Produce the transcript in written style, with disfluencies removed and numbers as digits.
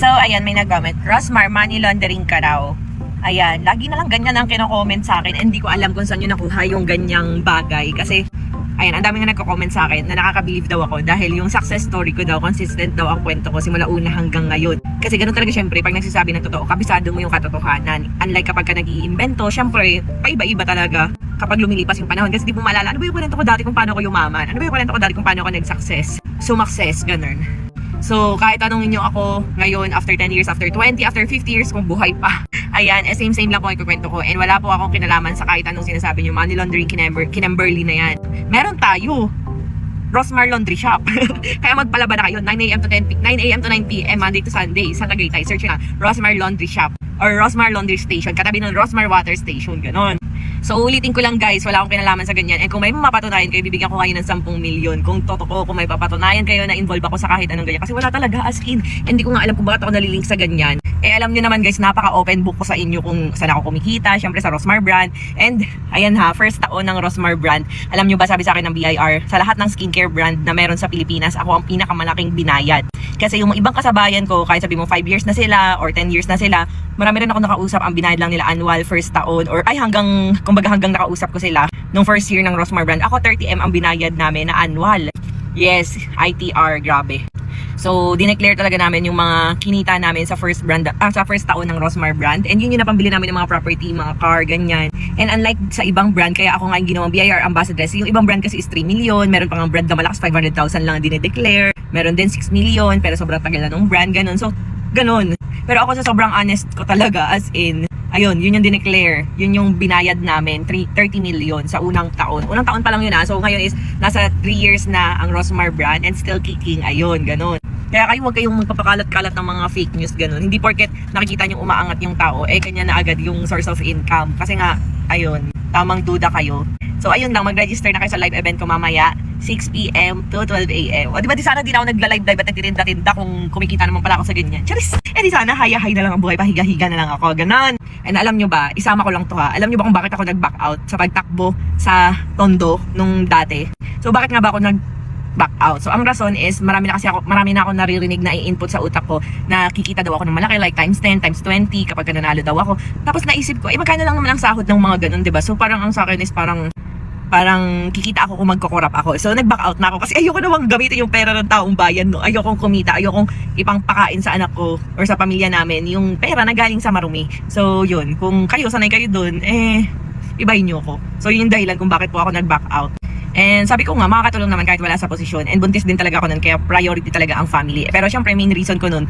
So, ayan, may nag-comment. Rosmar, money laundering ka raw. Ayan, lagi na lang ganyan ang kino-comment sa akin. Hindi ko alam kung saan yun nakuha yung ganyang bagay. Kasi, ayan, ang dami nga nagko-comment sa akin na nakaka-believe daw ako. Dahil yung success story ko daw, consistent daw ang kwento ko simula una hanggang ngayon. Kasi ganun talaga syempre, pag nagsasabi ng totoo, kabisado mo yung katotohanan. Unlike kapag ka nag-iimbento, syempre, paiba-iba talaga kapag lumilipas yung panahon. Kasi di mo maalala, ano ba yung kwento ko dati kung paano ko yumaman? Ano ba yung kwento ko dati kung paano ko nag-success? Sumakses, ganun. So, kahit tanongin nyo ako ngayon, after 10 years, after 20, after 50 years, kung buhay pa. Ayan, same lang po ang ikukwento ko. And wala po akong kinalaman sa kahit anong sinasabi nyo, money laundering, kinamberly na yan. Meron tayo, Rosmar Laundry Shop. Kaya magpalaba na kayo, 9 a.m. to 9 p.m. Monday to Sunday, sa Tagaytay. Search na, Rosmar Laundry Shop. Or Rosmar Laundry Station, katabi ng Rosmar Water Station, ganon. So ulitin ko lang guys, wala akong kinalaman sa ganyan. And kung may mapatunayan kayo, bibigyan ko kayo ng 10 milyon. Kung totoo, kung may papatunayan kayo na involved ako sa kahit anong ganyan. Kasi wala talaga, as in, hindi ko nga alam kung bakit ako nalilink sa ganyan. Eh alam nyo naman guys, napaka-open book ko sa inyo kung saan ako kumikita. Syempre sa Rosmar brand. And ayan ha, first taon ng Rosmar brand. Alam nyo ba, sabi sa akin ng BIR, sa lahat ng skincare brand na meron sa Pilipinas, ako ang pinakamalaking binayad. Kasi yung ibang kasabayan ko, kahit sabi mo 5 years na sila or 10 years na sila, marami rin ako nakausap, ang binayad lang nila annual first taon or ay hanggang nakausap ko sila nung first year ng Rosmar brand. Ako 30M ang binayad namin na annual. Yes, ITR, grabe. So, dineclare talaga namin yung mga kinita namin sa first taon ng Rosmar brand. And yun yung napambili namin ng mga property, mga car, ganyan. And unlike sa ibang brand, kaya ako nga yung ginawang BIR ambassador. Yung ibang brand kasi is 3 million. Meron pang brand na malakas, 500,000 lang dinedeclare. Meron din 6 million, pero sobrang tagal na nung brand, ganun. So, ganun. Pero ako sa sobrang honest ko talaga, as in, ayun, yun yung dineclare. Yun yung binayad namin, 30 million sa unang taon. Unang taon pa lang yun So ngayon is, nasa 3 years na ang Rosmar brand and still kicking. Ayun, ganun. Kaya kayo huwag kayong magpapakalat-kalat ng mga fake news, ganun. Hindi porket nakikita nyo umaangat yung tao, eh kanya na agad yung source of income. Kasi nga, ayun, tamang duda kayo. So ayun lang, mag-register na kayo sa live event ko mamaya, 6 p.m. to 12 a.m. O di ba di sana di na ako nagla-live at nagtitinda-tinda kung kumikita naman pala ako sa ganyan. Charis! Eh di sana haya-hay na lang ang buhay, pahiga-higa na lang ako, ganon. And alam nyo ba, isama ko lang to ha, alam nyo ba kung bakit ako nag-back out sa pagtakbo sa Tondo nung dati? So bakit nga ba ako nag-back out? So ang rason is, marami na ako naririnig na i-input sa utak ko na kikita daw ako ng malaki, like times 10, times 20 kapag nanalo daw ako. Tapos naisip ko, magkano lang naman ang sahod ng mga ganun, diba? So parang ang sa akin is parang kikita ako kung magko-corrupt ako. So nag-back out na ako kasi ayoko namang gamitin yung pera ng taong bayan, no. Ayokong kumita, ayokong ipangpakain sa anak ko or sa pamilya namin yung pera na galing sa marumi. So yun, kung kayo sanay kayo doon, ibahin niyo ako. So yun yung dahilan kung bakit po ako nag-back out. And sabi ko nga, makakatulong naman kahit wala sa posisyon. And buntis din talaga ako nun, kaya priority talaga ang family. Pero syempre, main reason ko nun,